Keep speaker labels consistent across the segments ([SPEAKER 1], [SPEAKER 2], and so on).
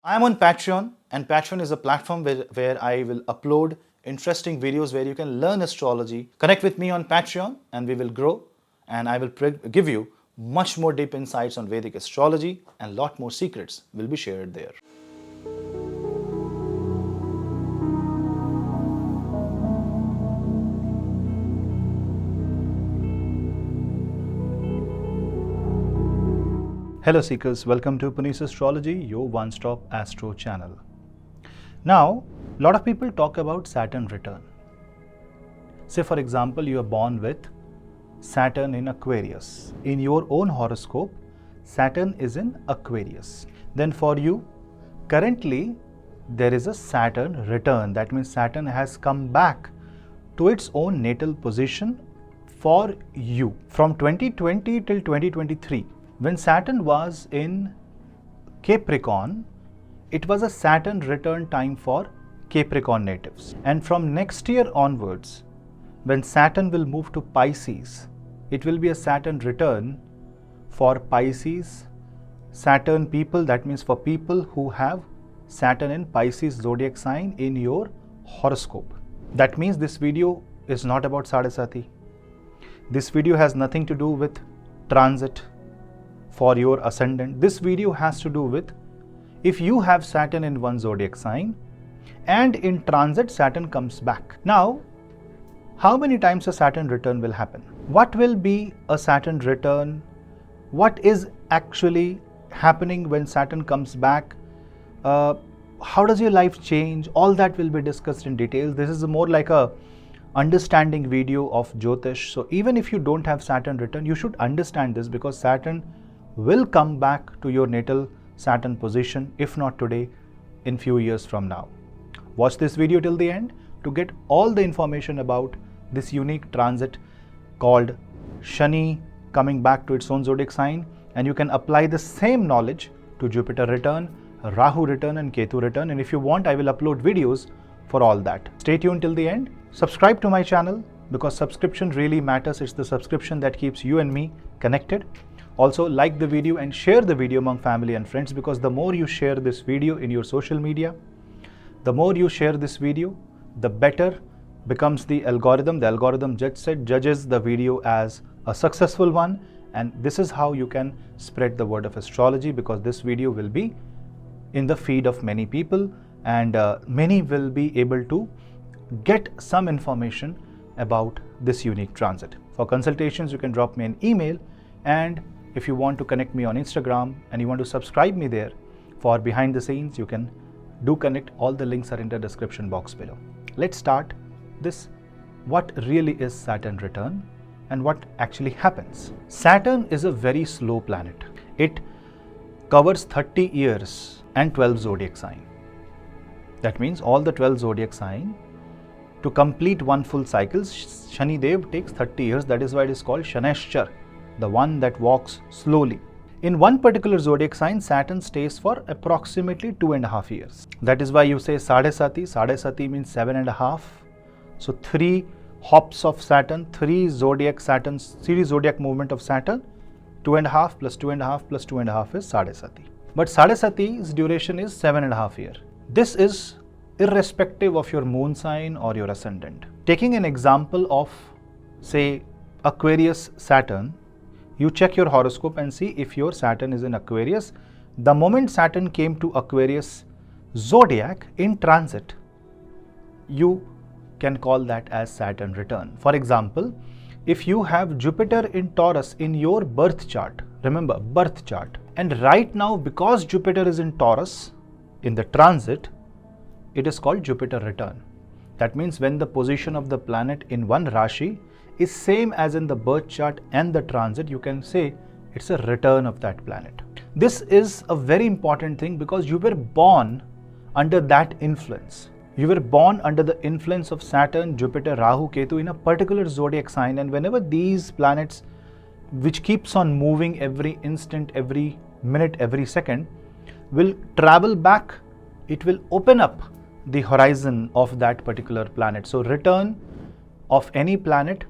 [SPEAKER 1] I am on Patreon, and Patreon is a platform where I will upload interesting videos where you can learn astrology. Connect with me on Patreon, and we will grow. And I will give you much more deep insights on Vedic astrology, and lot more secrets will be shared there. Hello seekers, welcome to Punneits Astrology, your one-stop astro channel. Now, a lot of people talk about Saturn return. Say for example, you are born with Saturn in Aquarius. In your own horoscope, Saturn is in Aquarius. Then for you, currently there is a Saturn return. That means Saturn has come back to its own natal position for you. From 2020 till 2023, when Saturn was in Capricorn, it was a Saturn return time for Capricorn natives. And from next year onwards, when Saturn will move to Pisces, it will be a Saturn return for Pisces, Saturn people. That means for people who have Saturn in Pisces zodiac sign in your horoscope. That means this video is not about Sadesati. This video has nothing to do with transit for your ascendant. This video has to do with if you have Saturn in one zodiac sign and in transit Saturn comes back. Now, how many times a Saturn return will happen? What will be a Saturn return? What is actually happening when Saturn comes back? How does your life change? All that will be discussed in detail. This is more like a understanding video of Jyotish. So even if you don't have Saturn return, you should understand this, because Saturn will come back to your natal Saturn position, if not today, in few years from now. Watch this video till the end to get all the information about this unique transit called Shani coming back to its own zodiac sign, and you can apply the same knowledge to Jupiter return, Rahu return and Ketu return. And if you want, I will upload videos for all that. Stay tuned till the end. Subscribe to my channel, because subscription really matters. It's the subscription that keeps you and me connected. Also, like the video and share the video among family and friends, because the more you share this video in your social media, the more you share this video, the better becomes the algorithm. The algorithm judges the as as a successful one, and this is how you can spread the word of astrology, because this video will be in the feed of many people, and many will be able to get some information about this unique transit. For consultations, you can drop me an email, and if you want to connect me on Instagram and you want to subscribe me there for behind the scenes, you can do connect. All the links are in the description box below. Let's start this. What really is Saturn return and what actually happens? Saturn is a very slow planet. It covers 30 years and 12 zodiac sign. That means all the 12 zodiac sign, to complete one full cycle, Shani Dev takes 30 years. That is why it is called Shaneshchar, the one that walks slowly. In one particular zodiac sign, Saturn stays for approximately 2.5 years. That is why you say Sadesati. Sadesati means 7.5. So 3 hops of Saturn, 3 zodiac Saturns, 3 zodiac movement of Saturn, 2.5 plus 2.5 plus 2.5 is Sadesati. But Sadesati's duration is 7.5 years. This is irrespective of your moon sign or your ascendant. Taking an example of, say, Aquarius Saturn, you check your horoscope and see if your Saturn is in Aquarius. The moment Saturn came to Aquarius zodiac in transit, you can call that as Saturn return. For example, if you have Jupiter in Taurus in your birth chart, remember birth chart, and right now because Jupiter is in Taurus in the transit, it is called Jupiter return. That means when the position of the planet in one Rashi is same as in the birth chart and the transit, you can say it's a return of that planet. This is a very important thing, because you were born under that influence. You were born under the influence of Saturn, Jupiter, Rahu, Ketu in a particular zodiac sign, and whenever these planets, which keeps on moving every instant, every minute, every second, will travel back, it will open up the horizon of that particular planet. So return of any planet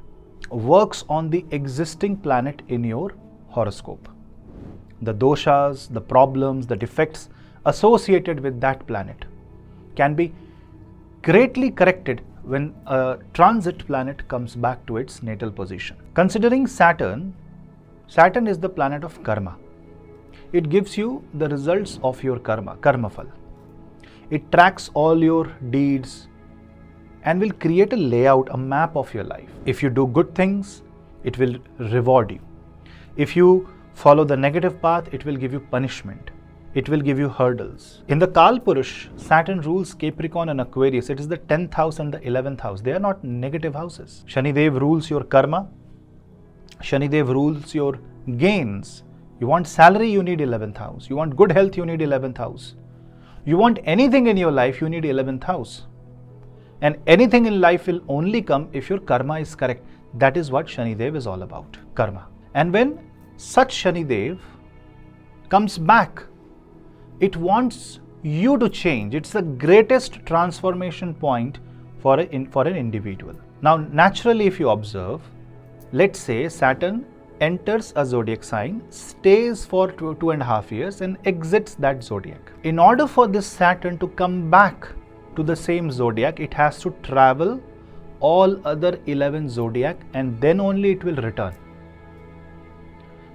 [SPEAKER 1] works on the existing planet in your horoscope. The doshas, the problems, the defects associated with that planet can be greatly corrected when a transit planet comes back to its natal position. Considering Saturn, Saturn is the planet of karma. It gives you the results of your karmafal. It tracks all your deeds and will create a layout, a map of your life. If you do good things, it will reward you. If you follow the negative path, it will give you punishment. It will give you hurdles. In the Kal Purush, Saturn rules Capricorn and Aquarius. It is the 10th house and the 11th house. They are not negative houses. Shani Dev rules your karma. Shani Dev rules your gains. You want salary, you need 11th house. You want good health, you need 11th house. You want anything in your life, you need 11th house. And anything in life will only come if your karma is correct. That is what Shani Dev is all about, karma. And when such Shani Dev comes back, it wants you to change. It's the greatest transformation point for an individual. Now, naturally, if you observe, let's say Saturn enters a zodiac sign, stays for 2.5 years and exits that zodiac. In order for this Saturn to come back to the same zodiac, it has to travel all other 11 zodiac and then only it will return.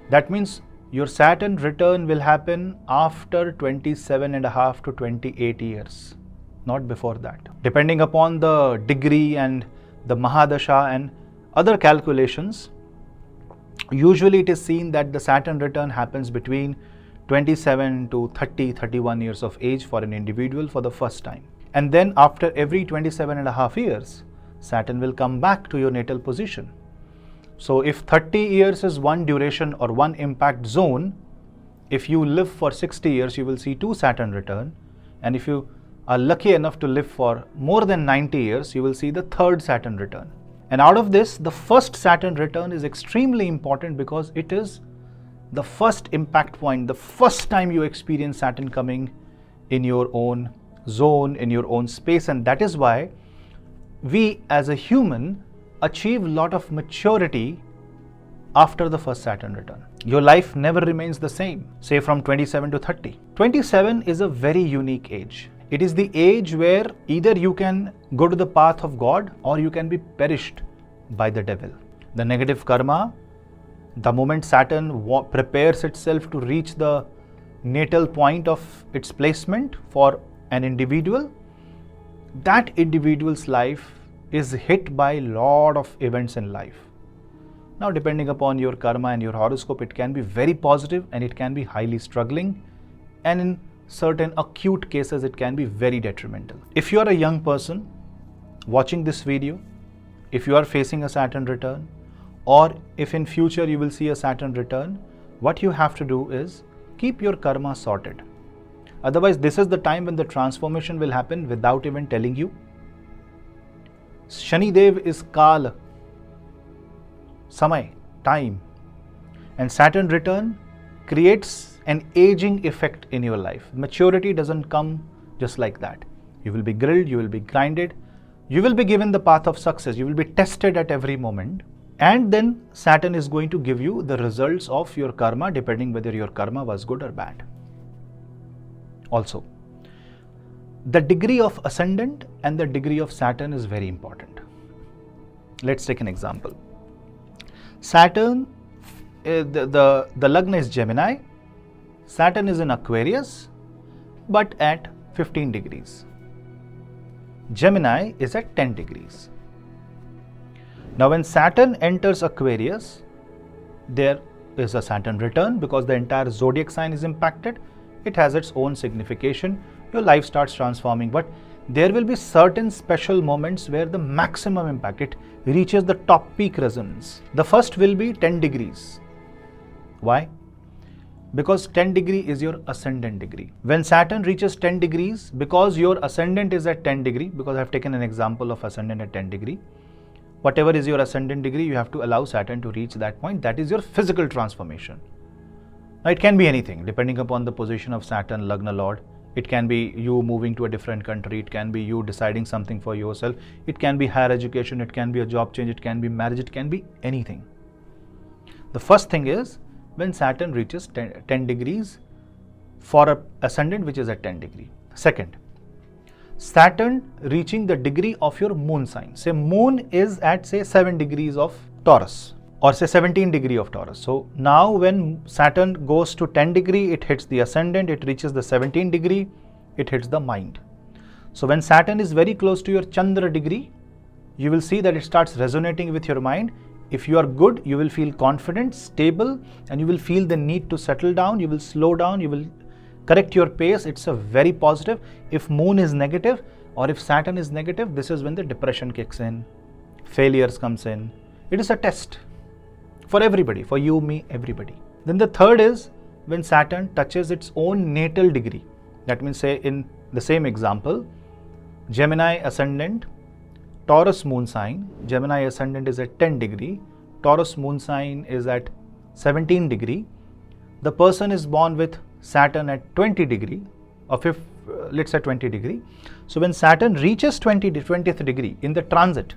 [SPEAKER 1] That means your Saturn return will happen after 27.5 to 28 years, not before that. Depending upon the degree and the Mahadasha and other calculations, usually it is seen that the Saturn return happens between 27 to 31 years of age for an individual for the first time. And then after every 27.5 years, Saturn will come back to your natal position. So if 30 years is one duration or one impact zone, if you live for 60 years, you will see 2 Saturn return. And if you are lucky enough to live for more than 90 years, you will see the 3rd Saturn return. And out of this, the first Saturn return is extremely important because it is the first impact point, the first time you experience Saturn coming in your own zone, in your own space. And that is why we as a human achieve a lot of maturity after the first Saturn return. Your life never remains the same, say from 27 to 30. 27 is a very unique age. It is the age where either you can go to the path of God or you can be perished by the devil. The negative karma, the moment Saturn prepares itself to reach the natal point of its placement for an individual, that individual's life is hit by a lot of events in life. Now, depending upon your karma and your horoscope, it can be very positive and it can be highly struggling, and in certain acute cases, it can be very detrimental. If you are a young person watching this video, if you are facing a Saturn return, or if in future you will see a Saturn return, what you have to do is keep your karma sorted. Otherwise, this is the time when the transformation will happen without even telling you. Shani Dev is Kal, Samay, time, and Saturn return creates an aging effect in your life. Maturity doesn't come just like that. You will be grilled, you will be grinded, you will be given the path of success, you will be tested at every moment, and then Saturn is going to give you the results of your karma depending whether your karma was good or bad. Also, the degree of ascendant and the degree of Saturn is very important. Let's take an example. Saturn, the Lagna is Gemini, Saturn is in Aquarius, but at 15 degrees. Gemini is at 10 degrees. Now, when Saturn enters Aquarius, there is a Saturn return because the entire zodiac sign is impacted. It has its own signification. Your life starts transforming, but there will be certain special moments where the maximum impact, it reaches the top peak resonance. The first will be 10 degrees. Why? Because 10 degree is your ascendant degree. When Saturn reaches 10 degrees, because your ascendant is at 10 degree, because I have taken an example of ascendant at 10 degree, whatever is your ascendant degree, you have to allow Saturn to reach that point. That is your physical transformation. Now, it can be anything depending upon the position of Saturn, Lagna Lord. It can be you moving to a different country. It can be you deciding something for yourself. It can be higher education. It can be a job change. It can be marriage. It can be anything. The first thing is when Saturn reaches 10 degrees, for a ascendant which is at 10 degree. Second, Saturn reaching the degree of your moon sign. Say moon is at say 7 degrees of Taurus or say 17 degree of Taurus. So now when Saturn goes to 10 degree, it hits the ascendant, it reaches the 17 degree, it hits the mind. So when Saturn is very close to your Chandra degree, you will see that it starts resonating with your mind. If you are good, you will feel confident, stable, and you will feel the need to settle down, you will slow down, you will correct your pace. It's a very positive. If moon is negative or if Saturn is negative, this is when the depression kicks in, failures comes in. It is a test for everybody, for you, me, everybody. Then the third is when Saturn touches its own natal degree. That means say in the same example, Gemini ascendant, Taurus moon sign, Gemini ascendant is at 10 degree, Taurus moon sign is at 17 degree. The person is born with Saturn at 20 degree, or let's say 20 degree. So when Saturn reaches 20th degree in the transit,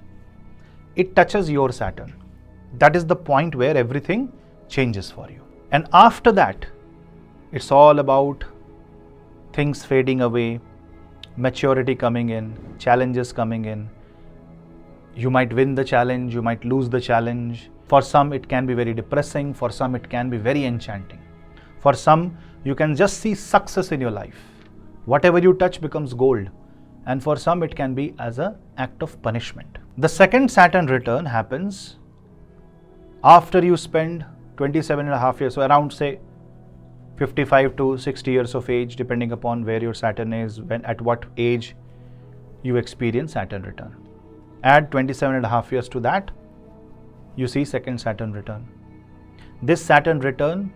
[SPEAKER 1] it touches your Saturn. That is the point where everything changes for you. And after that, it's all about things fading away, maturity coming in, challenges coming in. You might win the challenge, you might lose the challenge. For some, it can be very depressing. For some, it can be very enchanting. For some, you can just see success in your life. Whatever you touch becomes gold. And for some, it can be as an act of punishment. The second Saturn return happens after you spend 27.5 years, so around say 55 to 60 years of age, depending upon where your Saturn is, at what age you experience Saturn return. Add 27.5 years to that, you see second Saturn return. This Saturn return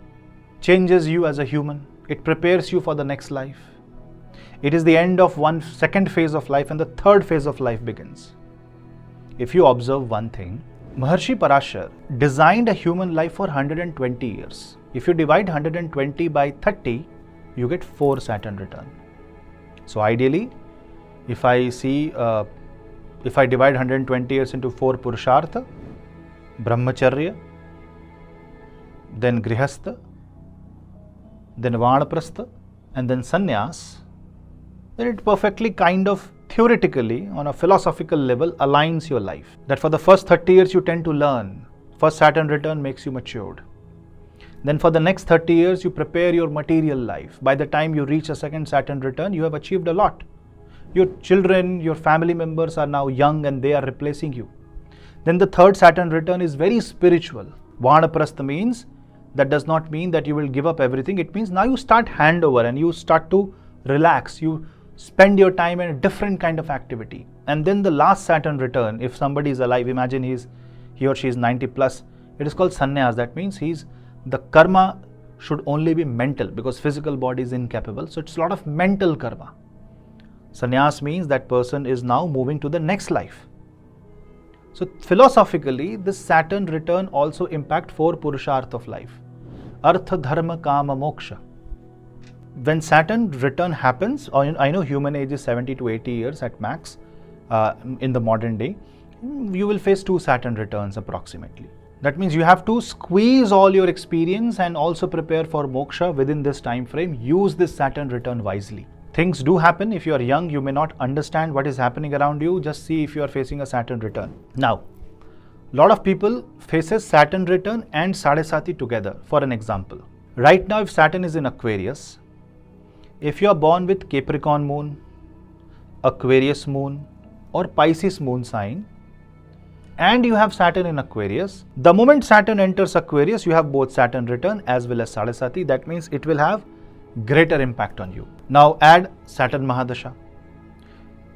[SPEAKER 1] changes you as a human. It prepares you for the next life. It is the end of one second phase of life and the third phase of life begins. If you observe one thing, Maharshi Parashar designed a human life for 120 years. If you divide 120 by 30, you get 4 Saturn return. So ideally, if I divide 120 years into 4 Purushartha, Brahmacharya, then Grihastha, then Vanaprastha, and then Sannyas, then it perfectly kind of theoretically on a philosophical level aligns your life. That for the first 30 years you tend to learn. First Saturn return makes you matured. Then for the next 30 years you prepare your material life. By the time you reach a second Saturn return, you have achieved a lot. Your children, your family members are now young and they are replacing you. Then the third Saturn return is very spiritual. Vanaprastha means, that does not mean that you will give up everything. It means now you start handover and you start to relax. You spend your time in a different kind of activity. And then the last Saturn return, if somebody is alive, imagine he or she is 90 plus, it is called sannyas. That means the karma should only be mental because physical body is incapable. So it's a lot of mental karma. Sannyas means that person is now moving to the next life. So philosophically, this Saturn return also impact 4 Purusharth of life. Artha, Dharma, Kama, Moksha. When Saturn return happens, I know human age is 70 to 80 years at max in the modern day, you will face 2 Saturn returns approximately. That means you have to squeeze all your experience and also prepare for moksha within this time frame. Use this Saturn return wisely. Things do happen. If you are young, you may not understand what is happening around you. Just see if you are facing a Saturn return. Now, a lot of people faces Saturn return and Sadesati together. For an example, right now if Saturn is in Aquarius, if you are born with Capricorn moon, Aquarius moon or Pisces moon sign, and you have Saturn in Aquarius, the moment Saturn enters Aquarius, you have both Saturn return as well as Sadesati. That means it will have greater impact on you. Now add Saturn Mahadasha.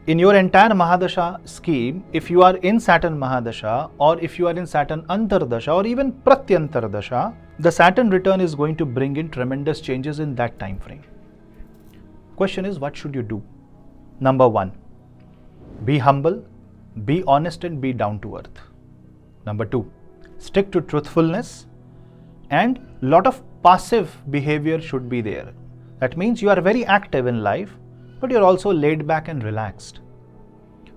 [SPEAKER 1] In your entire Mahadasha scheme, if you are in Saturn Mahadasha or if you are in Saturn Antardasha or even Pratyantardasha, the Saturn return is going to bring in tremendous changes in that time frame. Question is, what should you do? Number 1, be humble, be honest and be down to earth. Number 2, stick to truthfulness and lot of passive behavior should be there. That means you are very active in life, but you're also laid back and relaxed.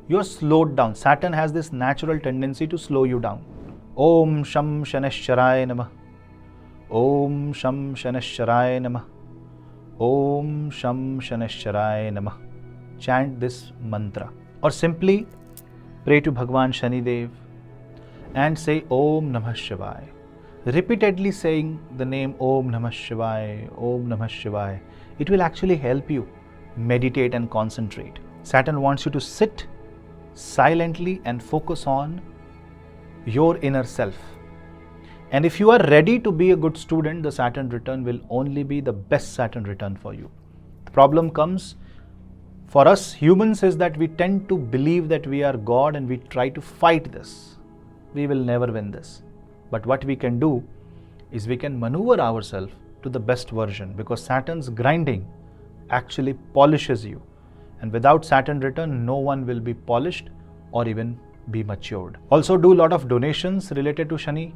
[SPEAKER 1] You're slowed down. Saturn has this natural tendency to slow you down. Om Sham Shaneshwaraya Namah. Om Sham Shaneshwaraya Namah. Om Sham Shanishcharai Namah. Chant this mantra or simply pray to Bhagwan Shani Dev and say Om Namah Shivaya. Repeatedly saying the name Om Namah Shivaya, Om Namah Shivaya. It will actually help you meditate and concentrate. Saturn wants you to sit silently and focus on your inner self. And if you are ready to be a good student, the Saturn return will only be the best Saturn return for you. The problem comes for us humans is that we tend to believe that we are God and we try to fight this. We will never win this. But what we can do is we can maneuver ourselves to the best version, because Saturn's grinding actually polishes you. And without Saturn return, no one will be polished or even be matured. Also do a lot of donations related to Shani.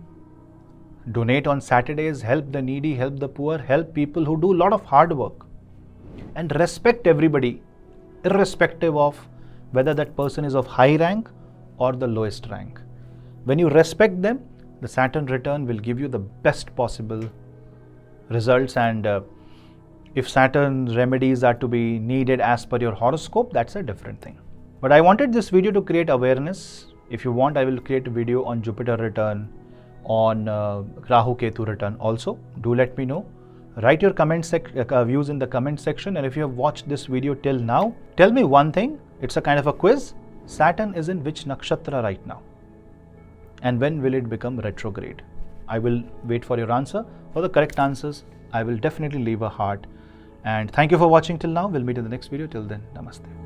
[SPEAKER 1] Donate on Saturdays, help the needy, help the poor, help people who do a lot of hard work. And respect everybody, irrespective of whether that person is of high rank or the lowest rank. When you respect them, the Saturn return will give you the best possible results. And if Saturn remedies are to be needed as per your horoscope, that's a different thing. But I wanted this video to create awareness. If you want, I will create a video on Jupiter return, on Rahu Ketu return also. Do let me know. Write your views in the comment section. And if you have watched this video till now, tell me one thing. It's a kind of a quiz. Saturn is in which nakshatra right now? And when will it become retrograde? I will wait for your answer. For the correct answers, I will definitely leave a heart. And thank you for watching till now. We'll meet in the next video. Till then, namaste.